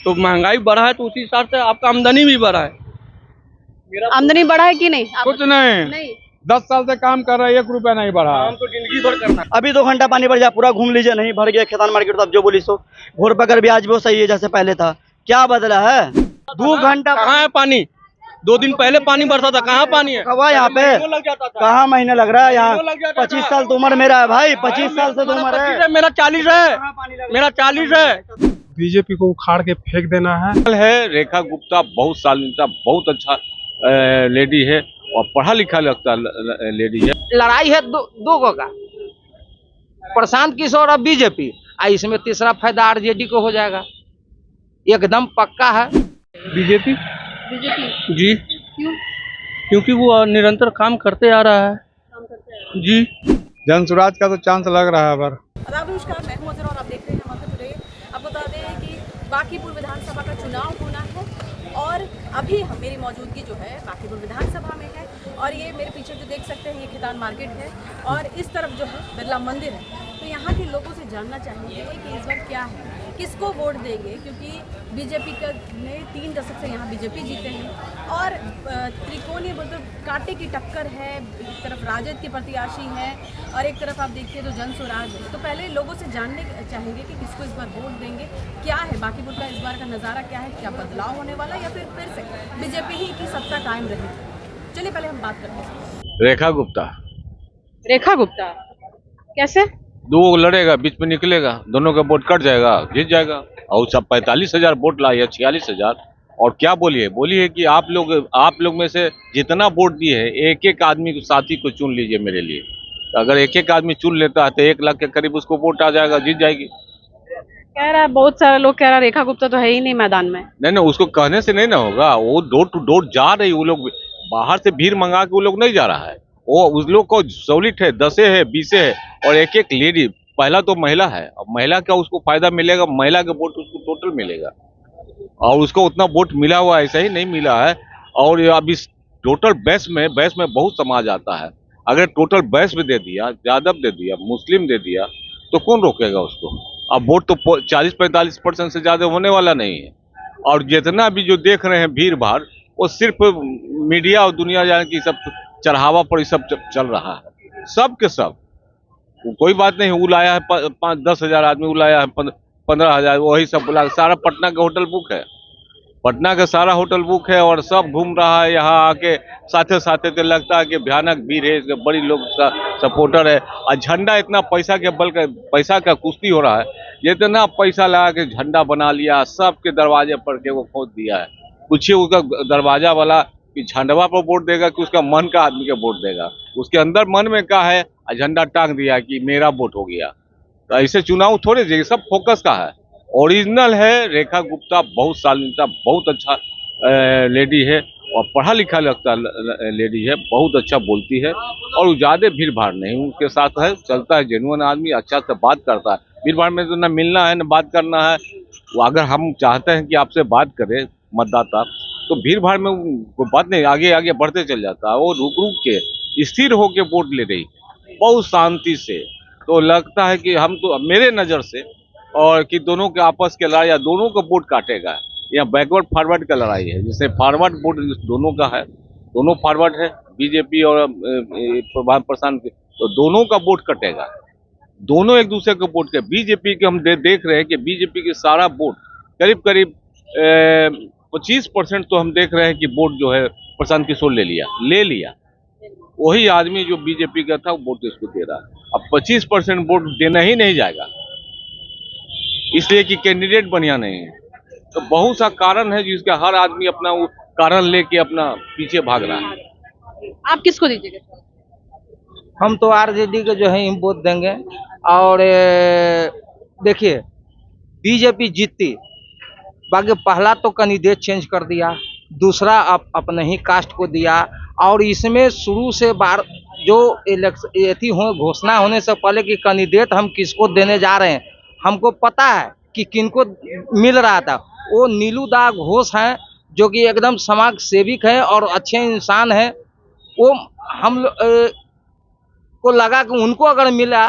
तो महंगाई बढ़ा है तो उसी हिसाब से आपका आमदनी भी बढ़ा है। आमदनी बढ़ा है कि नहीं? कुछ नहीं 10 साल से काम कर रहा है, 1 रुपया नहीं बढ़ा। काम तो जिंदगी भर करना है। अभी 2 घंटा पानी भर जाए, पूरा घूम लीजिए, नहीं भर गया खेतान मार्केट तो आप जो बोली सो। घोर पकड़ भी आज भी वो सही है जैसे पहले था, क्या बदला है? 2 घंटा कहाँ है पानी? 2 दिन पहले पानी बरसा था, कहाँ पानी है? कहाँ यहाँ पे? लग जाता था। कहाँ महीने लग रहा है यहाँ? लग जाता था। 25 साल तो उम्र मेरा है भाई, 25 साल से तो उम्र है। मेरा 40 है, मेरा 40 है। बीजेपी को उखाड़ के फेंक देना है। रेखा गुप्ता बहुत सालिनता, बहुत अच्छा लेडी है और पढ़ा लिखा लगता लेडी है। लड़ाई है दो गो का, प्रशांत किशोर और बीजेपी, इसमें तीसरा फायदा आरजेडी को हो जाएगा, एकदम पक्का है। बीजेपी बीजेपी जी। क्यों? क्योंकि वो निरंतर काम करते आ रहा है जी। जनसुराज का तो चांस लग रहा है पर। नमस्कार, मैं हूं अजर और आप देख रहे हैं मध्य टुडे। आपको बता दें कि बांकीपुर विधानसभा का चुनाव होना है और अभी मेरी मौजूदगी जो है बांकीपुर विधानसभा में है और ये मेरे पीछे जो देख सकते हैं ये खेतान मार्केट है और इस तरफ जो है बिरला मंदिर है। तो यहाँ के लोगों से जानना चाहेंगे कि इस बार क्या है, किसको वोट देंगे, क्योंकि बीजेपी का ने 3 दशक से यहाँ बीजेपी जीते हैं और त्रिकोणीय मतलब कांटे की टक्कर है। एक तरफ राजद के प्रत्याशी हैं और एक तरफ आप देखिए तो जनसुराज है। तो पहले लोगों से जानने चाहेंगे कि किसको इस बार वोट देंगे, क्या है बांकीपुर का इस बार का नज़ारा, क्या है, क्या बदलाव होने वाला या फिर से बीजेपी ही की सत्ता कायम रहेगी। चलिए पहले हम बात करते हैं। रेखा गुप्ता। रेखा गुप्ता कैसे? 2 लड़ेगा, बीच में निकलेगा, दोनों का वोट कट जाएगा, जीत जाएगा। और सब 45,000 वोट लाए है, 46,000। और क्या बोलिए कि आप लोग में से जितना वोट दिए है, एक आदमी को, साथी को चुन लीजिए मेरे लिए। अगर एक आदमी चुन लेता है तो 1 लाख के करीब उसको वोट आ जाएगा, जीत जाएगी। कह रहा है बहुत सारे लोग, कह रहा रेखा गुप्ता तो है ही नहीं मैदान में। नहीं, उसको कहने से नहीं ना होगा, वो डोर टू डोर जा रही, वो लोग बाहर से भीड़ मंगा के वो लोग नहीं जा रहा है। वो उस लोग को सॉलिड है, 10 है, 20 है और एक लेडी। पहला तो महिला है, अब महिला का उसको फायदा मिलेगा, महिला का वोट उसको टोटल मिलेगा और उसको उतना वोट मिला हुआ ऐसा ही नहीं मिला है। और अब इस टोटल बेस में बहुत समाज आता है। अगर टोटल बेस में दे दिया, यादव दे दिया, मुस्लिम दे दिया तो कौन रोकेगा उसको? अब वोट तो 40-45% से ज्यादा होने वाला नहीं है। और जितना भी जो देख रहे हैं भीड़ भाड़, वो सिर्फ मीडिया और दुनिया जाने की सब चढ़ावा पर सब चल रहा है, सब के सब। कोई बात नहीं, वो लाया है 5-10 हजार आदमी, वो लाया है 15,000, वही सब बुला। सारा पटना का होटल बुक है, पटना का सारा होटल बुक है और सब घूम रहा है यहाँ आके। साथे तो लगता है कि भयानक भीड़ है, इसके बड़ी लोग सपोर्टर है। और झंडा इतना पैसा के बल का, पैसा का कुश्ती हो रहा है, ये इतना पैसा लगा के झंडा बना लिया, सबके दरवाजे पर के वो खोद दिया है। पूछिए उसका दरवाजा वाला कि झंडवा पर वोट देगा कि उसका मन का आदमी का वोट देगा। उसके अंदर मन में क्या है, झंडा टांग दिया कि मेरा वोट हो गया। तो ऐसे चुनाव थोड़े, ये सब फोकस का है। ओरिजिनल है रेखा गुप्ता, बहुत सालिनता, बहुत अच्छा लेडी है और पढ़ा लिखा लगता लेडी है, बहुत अच्छा बोलती है और ज्यादा भीड़ भाड़ नहीं उनके साथ है, चलता है, जेन्युइन आदमी, अच्छा से बात करता है। भीड़ भाड़ में तो ना मिलना है ना बात करना है। अगर हम चाहते हैं कि आपसे बात करें मतदाता, तो भीड़ भाड़ में कोई बात नहीं, आगे बढ़ते चल जाता है। वो रुक के स्थिर होके वोट ले रही बहुत शांति से। तो लगता है कि हम तो, मेरे नज़र से, और कि दोनों के आपस के लड़ाई या दोनों का वोट काटेगा। या बैकवर्ड फॉरवर्ड का लड़ाई है, जैसे फॉरवर्ड वोट दोनों का है, दोनों फॉरवर्ड है, बीजेपी और प्रशांत, तो दोनों का वोट कटेगा, दोनों एक दूसरे को वोट के। बीजेपी के हम देख रहे हैं कि बीजेपी के सारा वोट करीब 25% तो हम देख रहे हैं कि वोट जो है प्रशांत किशोर ले लिया। वही आदमी जो बीजेपी का था वो वोट इसको दे रहा है। अब 25% वोट देना ही नहीं जाएगा, इसलिए कि कैंडिडेट बढ़िया नहीं है। तो बहुत सा कारण है जिसका हर आदमी अपना वो कारण लेके अपना पीछे भाग रहा है। आप किसको दीजिएगा? हम तो आरजेडी को जो है वोट देंगे। और देखिए बीजेपी जीतती, बाकी पहला तो कैंडिडेट चेंज कर दिया, दूसरा अपने ही कास्ट को दिया। और इसमें शुरू से बार जो इलेक्शन घोषणा होने से पहले कि कैंडिडेट हम किसको देने जा रहे हैं, हमको पता है कि किनको मिल रहा था। वो नीलू दा घोष हैं जो कि एकदम समाज सेविक है और अच्छे इंसान है। वो हम को लगा कि उनको अगर मिला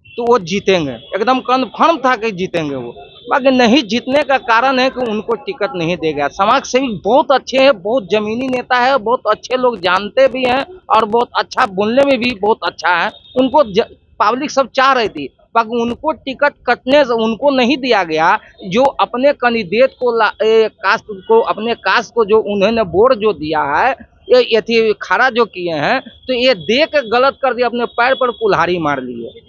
तो वो जीतेंगे, एकदम कन्फर्म था कि जीतेंगे वो। बाकी नहीं जीतने का कारण है कि उनको टिकट नहीं देगा। समाज सेवी बहुत अच्छे हैं, बहुत जमीनी नेता है, बहुत अच्छे लोग जानते भी हैं और बहुत अच्छा बोलने में भी बहुत अच्छा है। उनको पब्लिक सब चाह रही थी, बाकी उनको टिकट कटने से उनको नहीं दिया गया। जो अपने कैंडिडेट को कास्ट को अपने कास्ट को जो उन्होंने वोट जो दिया है, ये थी खड़ा जो किए हैं, तो ये देख के गलत कर दिया, अपने पैर पर कुल्हाड़ी मार लिए।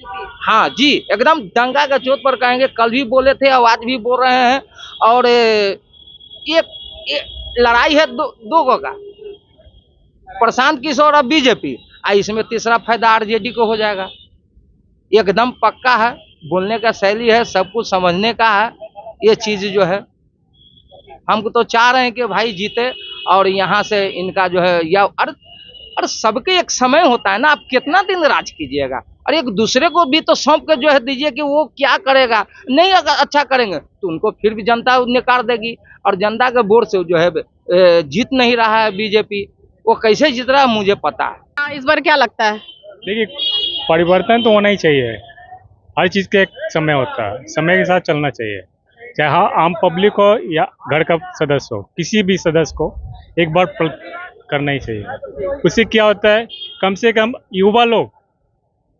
हाँ जी, एकदम दंगा का चोट पर कहेंगे, कल भी बोले थे और आज भी बोल रहे हैं। और ये लड़ाई है दो का, प्रशांत किशोर और बीजेपी, इसमें तीसरा फायदा आरजेडी को हो जाएगा। एकदम पक्का है, बोलने का शैली है, सब कुछ समझने का है। ये चीज जो है हमको तो चाह रहे हैं कि भाई जीते और यहाँ से इनका जो है या और सबके एक समय होता है ना, आप कितना दिन राज कीजिएगा, और एक दूसरे को भी तो सौंप के जो है दीजिए कि वो क्या करेगा। नहीं अगर अच्छा करेंगे तो उनको फिर भी जनता नकार देगी, और जनता के वोट से जो है जीत नहीं रहा है बीजेपी। वो कैसे जीत रहा है मुझे पता है। इस बार क्या लगता है? देखिए, परिवर्तन तो होना ही चाहिए। हर चीज़ का एक समय होता है, समय के साथ चलना चाहिए। चाहे आम पब्लिक हो या घर का सदस्य हो, किसी भी सदस्य को एक बार करना ही चाहिए। उससे क्या होता है, कम से कम युवा लोग,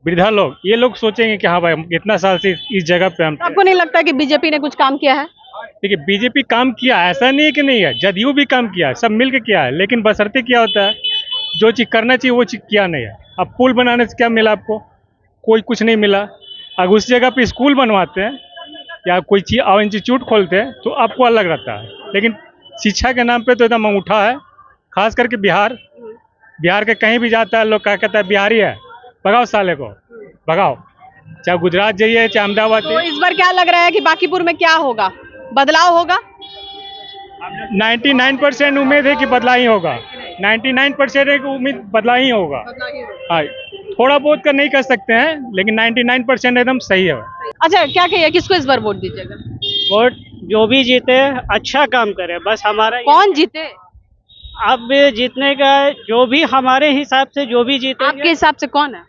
वृद्धा लोग, ये लोग सोचेंगे कि हाँ भाई हम इतना साल से इस जगह पे हम। आपको नहीं लगता कि बीजेपी ने कुछ काम किया है? देखिए, बीजेपी काम किया है, ऐसा नहीं है कि नहीं है, जदयू भी काम किया है, सब मिलकर किया है, लेकिन बशर्ते क्या होता है, जो चीज़ करना चाहिए वो चीज़ किया नहीं है। अब पुल बनाने से क्या मिला आपको? कोई कुछ नहीं मिला। अगर उस जगह पे स्कूल बनवाते हैं या कोई चीज और इंस्टीट्यूट खोलते हैं तो आपको अलग रहता है, लेकिन शिक्षा के नाम पे तो एकदम अंगूठा है। खास करके बिहार के कहीं भी जाता है लोग क्या कहता है, बिहारी है, भगाओ साले को, भगाओ। चाहे गुजरात जाइए, चाहे अहमदाबाद तो इस बार क्या लग रहा है कि बांकीपुर में क्या होगा, बदलाव होगा? 99% उम्मीद है कि बदला ही होगा। 99% है कि उम्मीद बदला ही होगा। हाँ, थोड़ा बहुत का नहीं कर सकते हैं, लेकिन 99% एकदम सही है। अच्छा, क्या कहिए, किसको इस बार वोट दीजिएगा? वोट जो भी जीते अच्छा काम करे, बस हमारा कौन जीते? अब जीतने का जो भी हमारे हिसाब से जो भी जीते। आपके हिसाब से कौन है?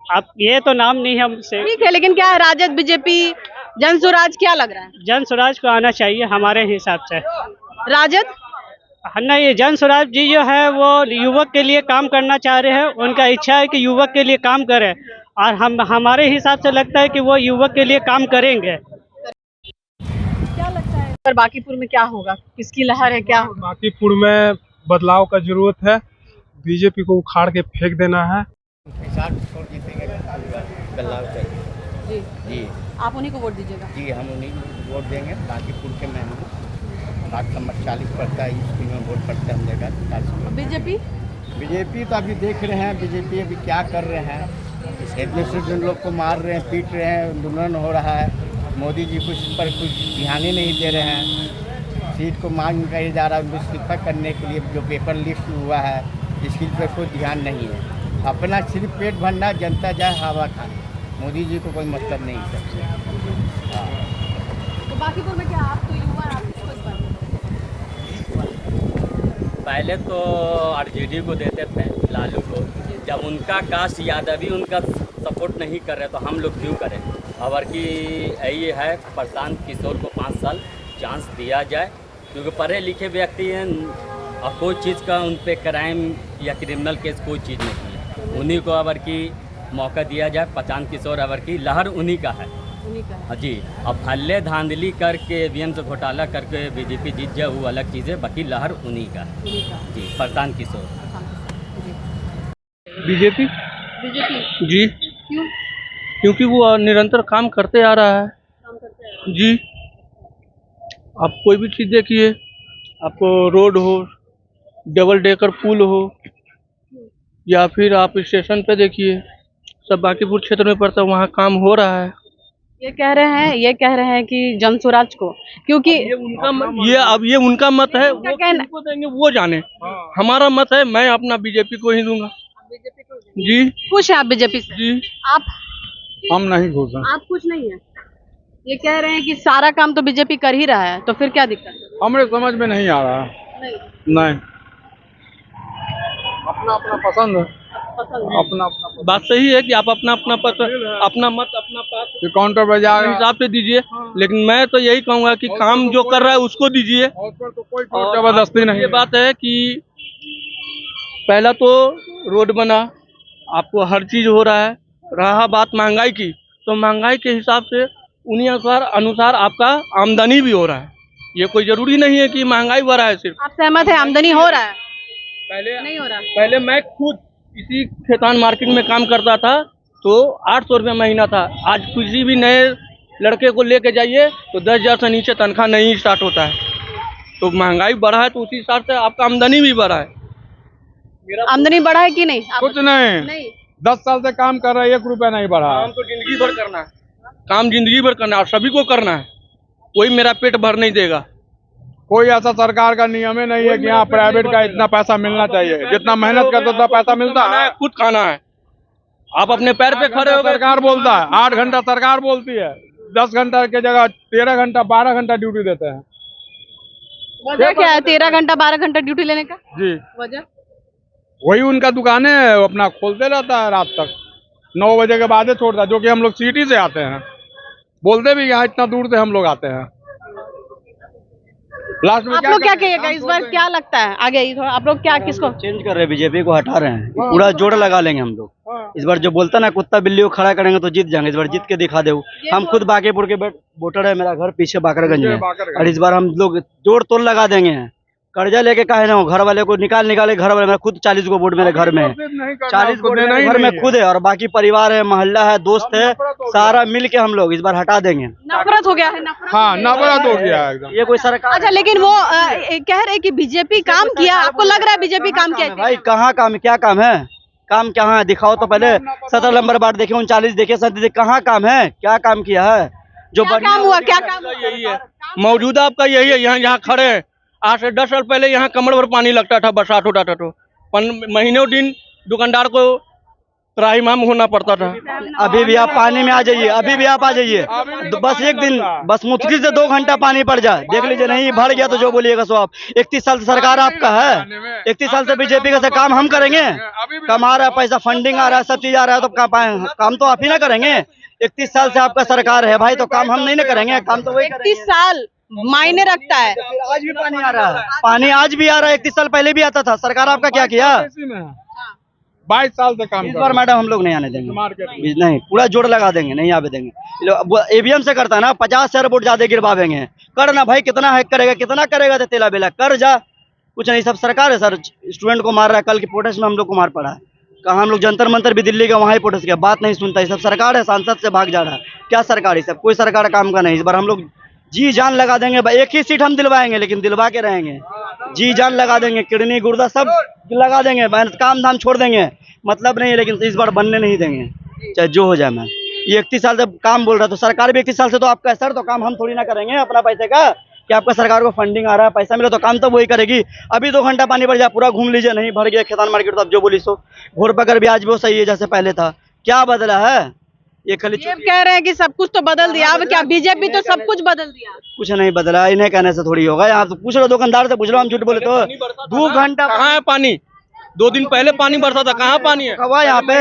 अब ये तो नाम नहीं हमसे। ठीक है, लेकिन क्या है, राजद, बीजेपी, जन स्वराज, क्या लग रहा है? जन स्वराज को आना चाहिए हमारे हिसाब से। राजद नहीं, जन स्वराज जी जो है वो युवक के लिए काम करना चाह रहे हैं, उनका इच्छा है कि युवक के लिए काम करें, और हमारे हिसाब से लगता है कि वो युवक के लिए काम करेंगे। क्या लगता है पर बांकीपुर में क्या होगा, किसकी लहर है, क्या होगा? बांकीपुर में बदलाव का जरूरत है, बीजेपी को उखाड़ के फेंक देना है। जी जी आप उन्हीं को वोट दीजिएगा? जी, हम उन्हीं को वोट देंगे। बांकीपुर के मैं हूँ, वार्ड नंबर 40 पड़ता है, इसकी में वोट पड़ता है हम जगह। बीजेपी तो अभी देख रहे हैं, बीजेपी अभी क्या कर रहे हैं, एडमिनिस्ट्रेशन लोग को मार रहे हैं, पीट रहे हैं, आंदोलन हो रहा है। मोदी जी कुछ पर कुछ ध्यान ही नहीं दे रहे हैं। सीट को मांग किया जा रहा है, उनको इस्तीफा करने के लिए जो पेपर लिस्ट हुआ है, इसकी पर कोई ध्यान नहीं है। अपना सिर्फ पेट भरना, जनता जाए हवा खाने, मोदी जी को कोई मतलब नहीं सबसे। तो बांकीपुर में क्या, आप तो युवा हैं, आप किसको इस बार? पहले तो आरजेडी को देते थे, लालू को। जब उनका कास्ट यादवी उनका सपोर्ट नहीं कर रहे तो हम लोग क्यों करें। और कि यही है, प्रशांत किशोर को 5 साल चांस दिया जाए, क्योंकि पढ़े लिखे व्यक्ति हैं और कोई चीज़ का उन पर क्राइम या क्रिमिनल केस कोई चीज़ नहीं है। उन्हीं को अगर की मौका दिया जाए। प्रशांत किशोर अगर की लहर उन्हीं का है। हाँ जी, अब हल्ले धांधली करके ईवीएम से घोटाला करके बीजेपी जीत जाए वो अलग चीज़ है, बाकी लहर उन्हीं का है जी, प्रशांत किशोर। बीजेपी बीजेपी जी, क्यों? क्योंकि वो निरंतर काम करते आ रहा है जी। आप कोई भी चीज़ देखिए, आपको रोड हो, डबल डेकर पुल हो, या फिर आप स्टेशन पे देखिए, सब बांकीपुर क्षेत्र में पड़ता है, वहाँ काम हो रहा है। ये कह रहे हैं कि जन स्वराज को, क्योंकि ये उनका मत है, वो कहना- किसको देंगे वो जाने। हमारा मत है, मैं अपना बीजेपी को ही दूंगा जी। खुश है आप बीजेपी से? जी, आप हम नहीं घुस रहे, आप कुछ नहीं है। ये कह रहे हैं कि सारा काम तो बीजेपी कर ही रहा है, तो फिर क्या दिक्कत है? हमारे समझ में नहीं आ रहा। नहीं, नहीं, अपना अपना पसंद है। अपना बात सही है कि आप अपना अपना अपना मत अपना पास काउंटर पर अपने हिसाब से दीजिए, लेकिन मैं तो यही कहूंगा कि काम जो कर रहा है उसको दीजिए। तो कोई और जबरदस्ती नहीं ये बात है कि पहला तो रोड बना, आपको हर चीज हो रहा है। रहा बात महंगाई की, तो महंगाई के हिसाब से उन्हीं अनुसार आपका आमदनी भी हो रहा है। ये कोई जरूरी नहीं है कि महंगाई बढ़ा है सिर्फ। आप सहमत है आमदनी हो रहा है? पहले नहीं हो रहा। पहले मैं खुद इसी खेतान मार्केट में काम करता था तो 800 रुपये महीना था। आज किसी भी नए लड़के को लेके जाइए तो 10,000 से नीचे तनख्वाह नहीं स्टार्ट होता है। तो महंगाई बढ़ा है तो उसी हिसाब से आपका आमदनी भी बढ़ा है। आमदनी बढ़ा है कि नहीं? कुछ नहीं, नहीं 10 साल से काम कर रहा है, 1 रुपया नहीं बढ़ा। काम तो जिंदगी भर करना है, काम जिंदगी भर करना है और सभी को करना है। कोई मेरा पेट भर नहीं देगा। कोई ऐसा सरकार का नियम ही नहीं है कि यहाँ प्राइवेट का इतना पैसा मिलना चाहिए। जितना मेहनत करते उतना पैसा मिलता है। खुद खाना है, आप अपने पैर पे खड़े हो गए। सरकार बोलता है 8 घंटा सरकार बोलती है, 10 घंटा की जगह 13 घंटा 12 घंटा ड्यूटी देते हैं। वजह क्या है 13 घंटा 12 घंटा ड्यूटी लेने का? जी वजह वही उनका दुकानें अपना खोलते रहता है रात तक, 9 बजे के बाद छोड़ता है, जो कि हम लोग सिटी से आते हैं। बोलते भी यहाँ इतना दूर से हम लोग आते हैं। लास्ट में आप लोग क्या कहिएगा इस बार? क्या लगता है आगे थोड़ा आप लोग क्या किसको चेंज कर रहे हैं, बीजेपी को हटा रहे हैं। पूरा जोड़ लगा लेंगे हम लोग। इस बार जो बोलता ना कुत्ता बिल्ली को खड़ा करेंगे तो जीत जाएंगे। इस बार जीत के दिखा दे। हम खुद बांकीपुर के वोटर है, मेरा घर पीछे बाकरगंज में, और इस बार हम लोग जोड़ तोड़ लगा देंगे। कर्जा लेके काहे ना हो, घर वाले को निकाले घर वाले, मेरा खुद 40 गो वोट मेरे घर में है, 40 वोट मेरे घर में खुद है, और बाकी परिवार है, मोहल्ला है, दोस्त है, सारा मिल के हम लोग इस बार हटा देंगे। नफरत हो गया है? हाँ नफरत हो गया है एकदम। ये कोई सरकार अच्छा, लेकिन वो कह रहे कि बीजेपी काम किया। आपको लग रहा है बीजेपी काम किया? भाई कहाँ काम, क्या काम है? काम कहाँ है दिखाओ तो पहले। 17 नंबर वार्ड देखे, 39 देखे, 37 कहाँ काम है? क्या काम किया है? जो काम हुआ? क्या काम? यही है मौजूदा आपका, यही है। यहाँ खड़े हैं, आज से 10 साल पहले यहाँ कमर भर पानी लगता था, बरसात होता था तो महीनों दिन दुकानदार को त्राहिमाम होना पड़ता था। अभी भी आप पानी में आ जाइए, अभी भी आप आ जाइए, बस एक दिन, बस मुश्किल से 2 घंटा पानी पड़ जाए, देख लीजिए। नहीं भर गया तो जो बोलिएगा सो आप। 31 साल से सरकार आपका है, 31 साल से बीजेपी का काम हम करेंगे। कमा रहा है पैसा, फंडिंग आ रहा है, सब चीज आ रहा है, तो काम तो आप ही ना करेंगे। 31 साल से आपका सरकार है भाई, तो काम हम नहीं ना करेंगे? काम तो 31 साल मायने रखता है। आज भी पानी आ रहा है, पानी आज भी आ रहा है, 31 साल पहले भी आता था। सरकार आपका क्या किया? 22 साल से काम इस बार मैडम हम लोग नहीं आने देंगे, नहीं, पूरा जोड़ लगा देंगे, नहीं आवे देंगे। ईवीएम से करता है ना, 50,000 वोट ज्यादा गिरवावेंगे। कर ना भाई, कितना हैक करेगा, कितना करेगा? तो तेला बेला कर जा, कुछ नहीं, सब सरकार है सर। स्टूडेंट को मार रहा है, कल के प्रोटेस्ट में हम लोग को मार पड़ा है। कहा हम लोग जंतर मंतर भी दिल्ली का, वहाँ ही प्रोटेस्ट किया, बात नहीं सुनता है। सब सरकार है, सांसद से भाग जा रहा है। क्या सरकार है सब? कोई सरकार काम का नहीं। इस बार हम लोग जी जान लगा देंगे। एक ही सीट हम दिलवाएंगे, लेकिन दिलवा के रहेंगे। जी जान लगा देंगे, किडनी गुर्दा सब लगा देंगे, काम धाम छोड़ देंगे, मतलब नहीं है। लेकिन इस बार बनने नहीं देंगे, चाहे जो हो जाए। मैं ये 31 साल से काम बोल रहा, तो सरकार भी 31 साल से तो आपका है सर, तो काम हम थोड़ी ना करेंगे अपना पैसे का। कि आपका सरकार को फंडिंग आ रहा है, पैसा मिला तो काम तो वही करेगी। अभी 2 घंटा पानी पड़ जाए, पूरा घूम लीजिए, नहीं भर गया खेतान मार्केट, तो आप जो बोली सो। घोर पकड़ भी आज भी वो सही है जैसे पहले था। क्या बदला है? ये खाली कह रहे हैं कि सब कुछ तो बदल दिया। अब क्या बीजेपी तो सब कुछ बदल दिया? कुछ नहीं बदला, इन्हें कहने से थोड़ी होगा। यहाँ तो पूछ लो दुकानदार से, पूछ लो, हम झूठ बोले तो। 2 घंटा कहाँ है पानी? 2 दिन पहले पानी बरसा था, कहाँ पानी है? कहाँ यहाँ पे?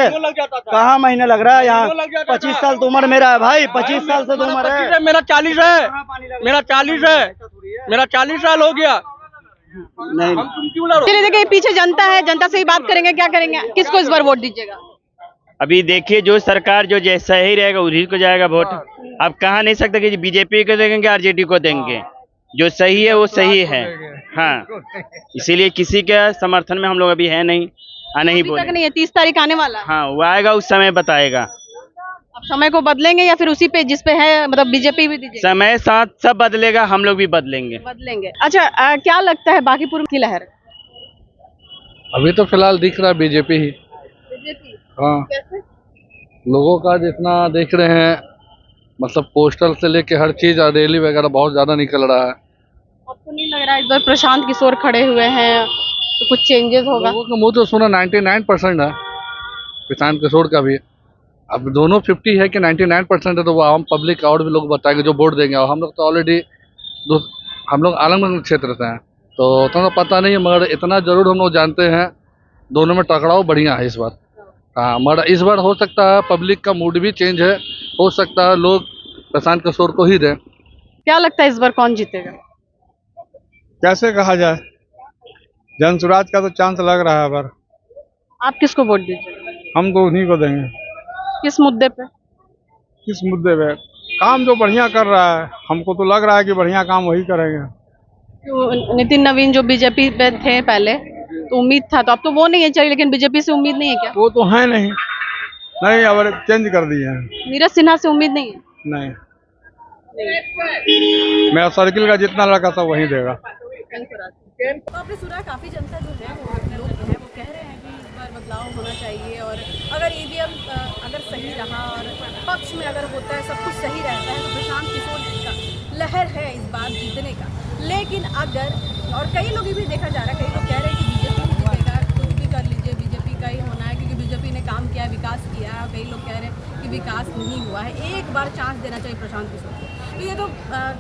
कहाँ महीने लग रहा है? यहाँ 25 साल तो उम्र मेरा है भाई, 25 साल से तो उम्र है। मेरा 40 है, मेरा 40 है, मेरा 40 साल हो गया। नहीं चलिए देखिए, पीछे जनता है, जनता से ही बात करेंगे। क्या करेंगे, किसको इस बार वोट दीजिएगा? अभी देखिए, जो सरकार जो जैसा ही रहेगा उसी को जाएगा वोट। आप कहा नहीं सकते कि बीजेपी को देंगे आरजेडी को देंगे। जो सही है वो सही है। हाँ, इसीलिए किसी के समर्थन में हम लोग अभी है नहीं, नहीं बोले। नहीं है, 30 तारीख आने वाला। हाँ, वो आएगा, उस समय बताएगा। अब समय को बदलेंगे या फिर उसी पे जिस पे है, मतलब बीजेपी भी दीजिए? समय साथ सब बदलेगा, हम लोग भी बदलेंगे। अच्छा, क्या लगता है बांकीपुर की लहर? अभी तो फिलहाल दिख रहा है बीजेपी ही। हाँ, कैसे? लोगों का जितना देख रहे हैं, मतलब पोस्टर से लेके हर चीज, रैली वगैरह बहुत ज्यादा निकल रहा है। आपको नहीं लग रहा है इस बार प्रशांत किशोर खड़े हुए हैं तो कुछ चेंजेस होगा? लोगों का मुंह तो सुना 99% है प्रशांत किशोर का भी। अब दोनों 50 है कि 99% है, तो वो आम पब्लिक और भी लोग बताएंगे जो वोट देंगे। और हम लोग तो ऑलरेडी हम लोग आलमगंज क्षेत्र से हैं, तो उतना पता नहीं है, मगर इतना जरूर हम लोग जानते हैं दोनों में टकराव बढ़िया है इस बार। हाँ, मगर इस बार हो सकता है पब्लिक का मूड भी चेंज है, हो सकता है लोग प्रशांत किशोर को ही दें। क्या लगता है इस बार कौन जीतेगा? कैसे कहा जाए, जनसुराज का तो चांस लग रहा है पर आप किसको वोट दीजिएगा? हम तो उन्हीं को देंगे। किस मुद्दे पे? किस मुद्दे पे? काम जो बढ़िया कर रहा है, हमको तो लग रहा है कि बढ़िया काम वही करेंगे। तो नितिन नवीन जो बीजेपी पे थे पहले, तो उम्मीद था, तो अब तो वो नहीं है, चलिए, लेकिन बीजेपी से उम्मीद नहीं है क्या? वो तो है नहीं, अब चेंज कर दिए हैं। नीरज सिन्हा से उम्मीद नहीं है? नहीं, मेरा सर्किल का जितना लड़का सब वही देगा। तो आपने सुना, काफी जनता जो है वो लोग जो है वो कह रहे हैं कि इस बार बदलाव होना चाहिए, और अगर ईवीएम अगर सही रहा और पक्ष में अगर होता है, सब कुछ सही रहता है, तो प्रशांत किशोर का लहर है इस बार जीतने का। लेकिन अगर, और कई लोग ये भी देखा जा रहा है, कई लोग कह रहे हैं कि बीजेपी ही जीतेगा, कुछ भी कर लीजिए, बीजेपी का ही होना है, क्योंकि बीजेपी ने काम किया है, विकास किया है। कई लोग कह रहे हैं कि विकास नहीं हुआ है, एक बार चांस देना चाहिए प्रशांत किशोर को। तो ये तो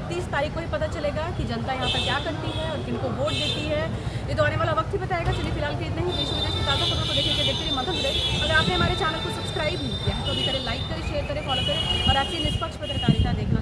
30 तारीख को ही पता चलेगा कि जनता यहाँ पर क्या करती है और किनको वोट देती है। ये तो आने वाला वक्त ही बताएगा। चलिए फिलहाल के इतना ही। देश विदेश की ताज़ा खबरों को देखने के देखते रहिए मंथन टुडे। अगर आपने हमारे चैनल को सब्सक्राइब नहीं किया है तो अभी करें, लाइक करें, शेयर करें, फॉलो करें, और ऐसी निष्पक्ष पत्रकारिता देखना